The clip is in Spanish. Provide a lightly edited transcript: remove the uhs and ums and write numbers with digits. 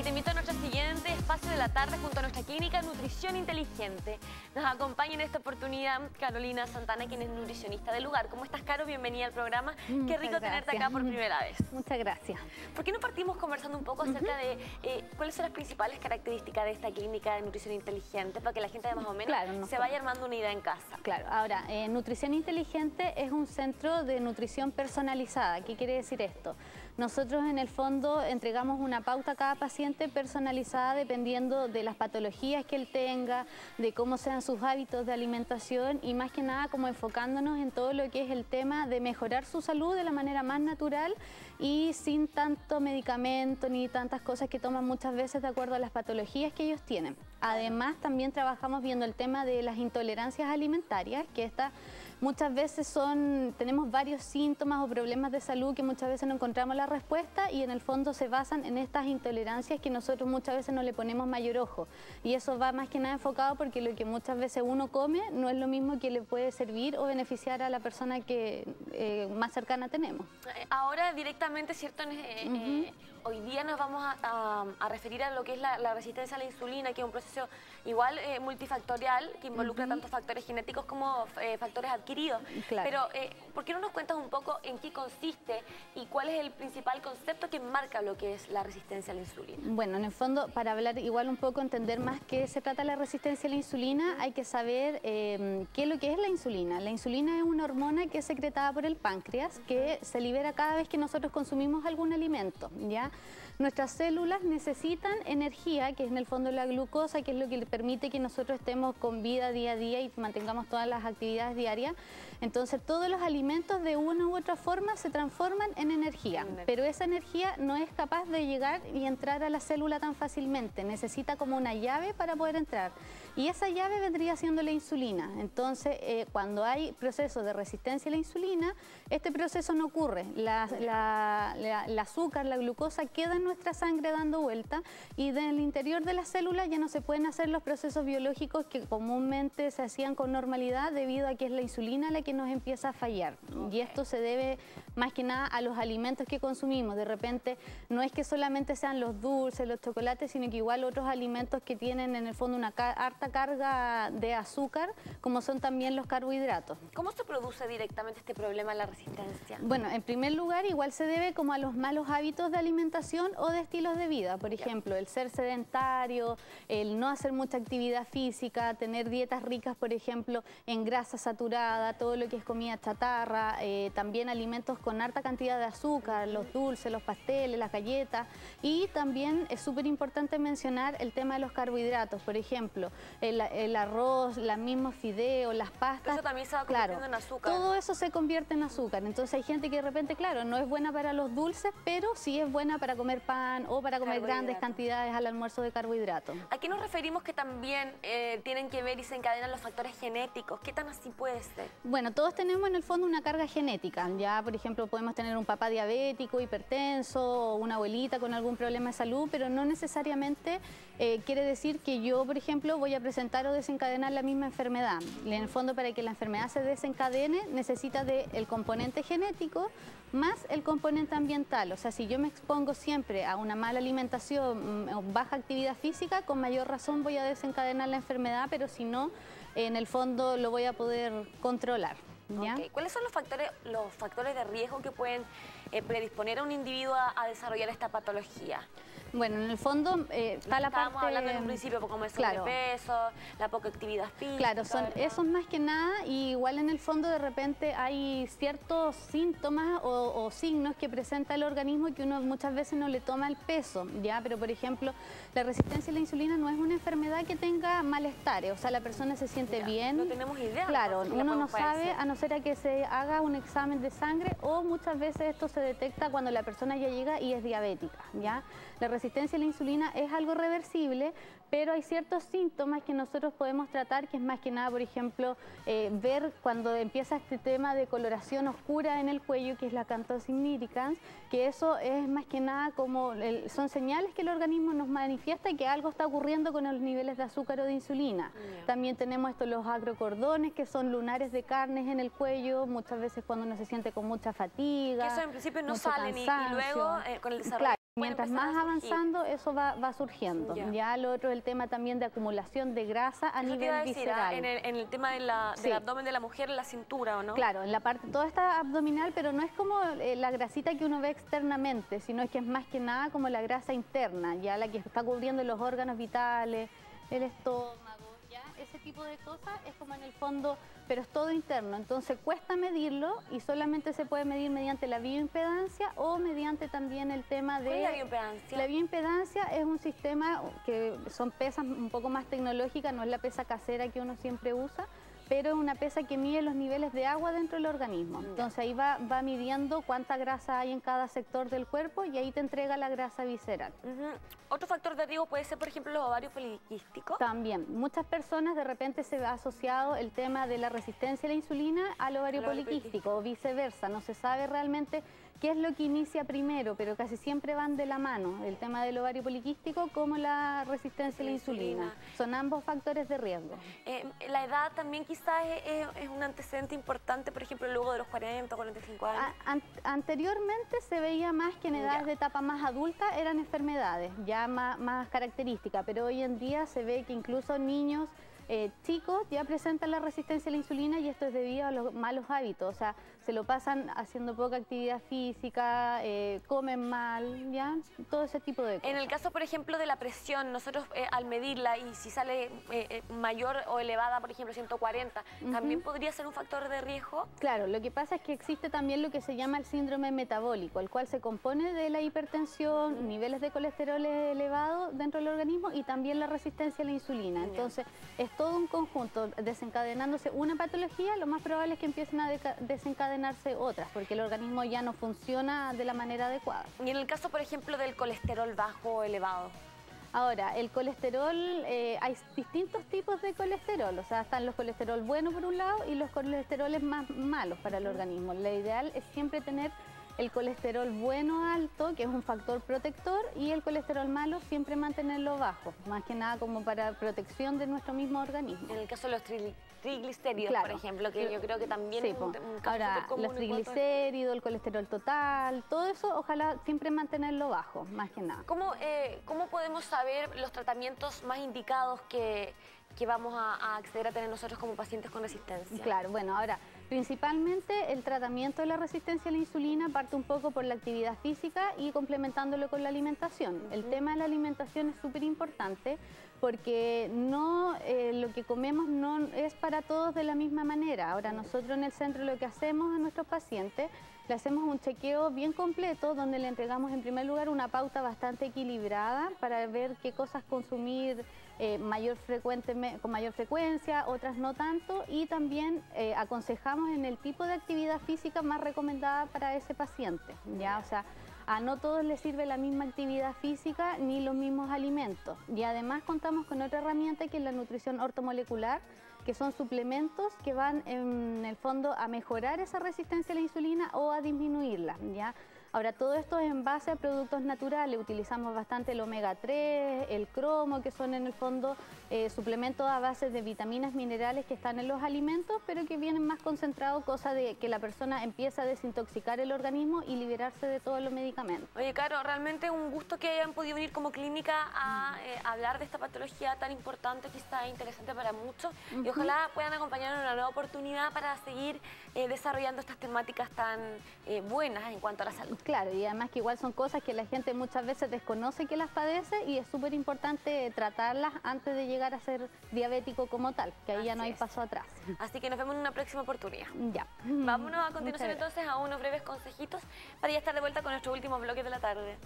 te invito a nuestro siguiente espacio de la tarde junto a nuestra clínica Nutrición Inteligente. Nos acompaña en esta oportunidad Carolina Santana, quien es nutricionista del lugar. ¿Cómo estás, Caro? Bienvenida al programa. Qué rico tenerte acá por primera vez. Muchas gracias. ¿Por qué no partimos conversando un poco acerca de cuáles son las principales características de esta clínica de Nutrición Inteligente para que la gente más o menos se vaya armando una idea en casa? Claro, ahora, Nutrición Inteligente es un centro de nutrición personalizada. ¿Qué quiere decir esto? Nosotros en el fondo entregamos una pauta a cada paciente personalizada dependiendo de las patologías que él tenga, de cómo sean sus hábitos de alimentación y más que nada como enfocándonos en todo lo que es el tema de mejorar su salud de la manera más natural y sin tanto medicamento ni tantas cosas que toman muchas veces de acuerdo a las patologías que ellos tienen. Además también trabajamos viendo el tema de las intolerancias alimentarias, que estas muchas veces tenemos varios síntomas o problemas de salud que muchas veces no encontramos la respuesta y en el fondo se basan en estas intolerancias que nosotros muchas veces no le ponemos mayor ojo. Y eso va más que nada enfocado porque lo que muchas veces uno come no es lo mismo que le puede servir o beneficiar a la persona que más cercana tenemos. Ahora directamente, ¿cierto? Hoy día nos vamos a referir a lo que es la resistencia a la insulina, que es un proceso igual multifactorial que involucra tanto factores genéticos como factores adquiridos. Claro. Pero, ¿por qué no nos cuentas un poco en qué consiste y cuál es el principal concepto que marca lo que es la resistencia a la insulina? Bueno, en el fondo, para hablar igual un poco, entender más qué se trata la resistencia a la insulina, hay que saber qué es lo que es la insulina. La insulina es una hormona que es secretada por el páncreas, que se libera cada vez que nosotros consumimos algún alimento, ¿ya? Nuestras células necesitan energía, que es en el fondo la glucosa, que es lo que le permite que nosotros estemos con vida día a día y mantengamos todas las actividades diarias. Entonces todos los alimentos de una u otra forma se transforman en energía, pero esa energía no es capaz de llegar y entrar a la célula tan fácilmente, necesita como una llave para poder entrar y esa llave vendría siendo la insulina. Entonces cuando hay procesos de resistencia a la insulina, este proceso no ocurre, el azúcar, la glucosa queda en nuestra sangre dando vuelta y del interior de las células ya no se pueden hacer los procesos biológicos que comúnmente se hacían con normalidad debido a que es la insulina la que nos empieza a fallar. Y esto se debe más que nada a los alimentos que consumimos. De repente no es que solamente sean los dulces, los chocolates, sino que igual otros alimentos que tienen en el fondo una harta carga de azúcar, como son también los carbohidratos. ¿Cómo se produce directamente este problema de la resistencia? Bueno, en primer lugar igual se debe como a los malos hábitos de alimentación o de estilos de vida. Por ejemplo, el ser sedentario, el no hacer mucha actividad física, tener dietas ricas, por ejemplo, en grasa saturada, todo lo que es comida chatarra, también alimentos con harta cantidad de azúcar, los dulces, los pasteles, las galletas y también es súper importante mencionar el tema de los carbohidratos, por ejemplo, el arroz, los mismos fideos, las pastas. Eso también se va convirtiendo en azúcar. Todo eso se convierte en azúcar, entonces hay gente que de repente, claro, no es buena para los dulces, pero sí es buena para comer pan o para comer grandes cantidades al almuerzo de carbohidratos. ¿A qué nos referimos que también tienen que ver y se encadenan los factores genéticos? ¿Qué tan así puede ser? Bueno, todos tenemos en el fondo una carga genética. Ya, por ejemplo, podemos tener un papá diabético, hipertenso, o una abuelita con algún problema de salud, pero no necesariamente quiere decir que yo, por ejemplo, voy a presentar o desencadenar la misma enfermedad. En el fondo, para que la enfermedad se desencadene, necesita del componente genético más el componente ambiental. O sea, si yo me expongo siempre a una mala alimentación o baja actividad física, con mayor razón voy a desencadenar la enfermedad, pero si no, en el fondo lo voy a poder controlar. ¿Ya? Okay. ¿Cuáles son los factores de riesgo que pueden predisponer a un individuo a desarrollar esta patología? Bueno, en el fondo está la parte... Estábamos hablando en un principio, como el sobrepeso, la poca actividad física. Claro, son esos más que nada, y igual en el fondo de repente hay ciertos síntomas o signos que presenta el organismo que uno muchas veces no le toma el peso, ¿ya? Pero por ejemplo, la resistencia a la insulina no es una enfermedad que tenga malestares, o sea, la persona se siente bien. No tenemos idea. Claro, uno no sabe, a no ser a que se haga un examen de sangre o muchas veces esto se detecta cuando la persona ya llega y es diabética, ¿ya? La resistencia a la insulina es algo reversible, pero hay ciertos síntomas que nosotros podemos tratar, que es más que nada, por ejemplo, ver cuando empieza este tema de coloración oscura en el cuello, que es la acanthosis nigricans, que eso es más que nada como, son señales que el organismo nos manifiesta y que algo está ocurriendo con los niveles de azúcar o de insulina. También tenemos los acrocordones, que son lunares de carnes en el cuello, muchas veces cuando uno se siente con mucha fatiga. Que eso en principio no salen y luego con el desarrollo Mientras más avanzando, eso va surgiendo. Ya lo otro es el tema también de acumulación de grasa a nivel visceral. En el tema del abdomen de la mujer, en la cintura, ¿o no? Claro, en la parte, toda esta abdominal, pero no es como la grasita que uno ve externamente, sino es que es más que nada como la grasa interna, ya la que está cubriendo los órganos vitales, el estómago, ya ese tipo de cosas es como en el fondo, pero es todo interno, entonces cuesta medirlo y solamente se puede medir mediante la bioimpedancia o mediante también el tema de... ¿Cuál es la bioimpedancia? La bioimpedancia es un sistema que son pesas un poco más tecnológicas, no es la pesa casera que uno siempre usa, pero es una pesa que mide los niveles de agua dentro del organismo. Entonces ahí va midiendo cuánta grasa hay en cada sector del cuerpo y ahí te entrega la grasa visceral. Otro factor de riesgo puede ser, por ejemplo, los ovarios poliquísticos. También, muchas personas de repente se ha asociado el tema de la resistencia a la insulina al ovario poliquístico o viceversa. No se sabe realmente qué es lo que inicia primero, pero casi siempre van de la mano, el tema del ovario poliquístico como la resistencia a la insulina. Son ambos factores de riesgo. La edad también quizás es un antecedente importante, por ejemplo, luego de los 40 o 45 años. Anteriormente se veía más que en edades de etapa más adulta eran enfermedades, ya más características, pero hoy en día se ve que incluso niños chicos ya presentan la resistencia a la insulina y esto es debido a los malos hábitos, o sea, se lo pasan haciendo poca actividad física, comen mal, ya, todo ese tipo de cosas. En el caso, por ejemplo, de la presión, nosotros al medirla y si sale mayor o elevada, por ejemplo, 140, ¿también podría ser un factor de riesgo? Claro, lo que pasa es que existe también lo que se llama el síndrome metabólico, el cual se compone de la hipertensión, niveles de colesterol elevados dentro del organismo y también la resistencia a la insulina. Entonces, es todo un conjunto, desencadenándose una patología, lo más probable es que empiecen a desencadenarse otras, porque el organismo ya no funciona de la manera adecuada. Y en el caso, por ejemplo, del colesterol bajo o elevado. Ahora, el colesterol, hay distintos tipos de colesterol, o sea, están los colesterol buenos por un lado y los colesteroles más malos para el organismo. Lo ideal es siempre tener el colesterol bueno alto, que es un factor protector, y el colesterol malo siempre mantenerlo bajo, más que nada como para protección de nuestro mismo organismo. En el caso de los triglicéridos, por ejemplo, que yo creo que también es un caso ahora, común. Los triglicéridos, el colesterol total, todo eso, ojalá siempre mantenerlo bajo, más que nada. ¿Cómo podemos saber los tratamientos más indicados que vamos a acceder a tener nosotros como pacientes con resistencia? Claro, bueno, ahora, principalmente el tratamiento de la resistencia a la insulina parte un poco por la actividad física y complementándolo con la alimentación. El tema de la alimentación es súper importante porque lo que comemos no es para todos de la misma manera. Ahora, nosotros en el centro lo que hacemos a nuestros pacientes, le hacemos un chequeo bien completo donde le entregamos en primer lugar una pauta bastante equilibrada para ver qué cosas consumir con mayor frecuencia, otras no tanto, y también aconsejamos en el tipo de actividad física más recomendada para ese paciente, ¿ya? O sea, a no todos les sirve la misma actividad física ni los mismos alimentos. Y además contamos con otra herramienta que es la nutrición ortomolecular, que son suplementos que van en el fondo a mejorar esa resistencia a la insulina o a disminuirla, ¿ya? Ahora, todo esto es en base a productos naturales. Utilizamos bastante el omega 3, el cromo, que son en el fondo suplementos a base de vitaminas, minerales que están en los alimentos, pero que vienen más concentrados, cosa de que la persona empieza a desintoxicar el organismo y liberarse de todos los medicamentos. Oye, Caro, realmente un gusto que hayan podido venir como clínica a hablar de esta patología tan importante, quizá interesante para muchos, y ojalá puedan acompañarnos en una nueva oportunidad para seguir desarrollando estas temáticas tan buenas en cuanto a la salud. Claro, y además que igual son cosas que la gente muchas veces desconoce que las padece y es súper importante tratarlas antes de llegar a ser diabético como tal, que ahí ya no hay paso atrás. Así que nos vemos en una próxima oportunidad. Ya. Vámonos a continuación entonces a unos breves consejitos para ya estar de vuelta con nuestro último bloque de la tarde.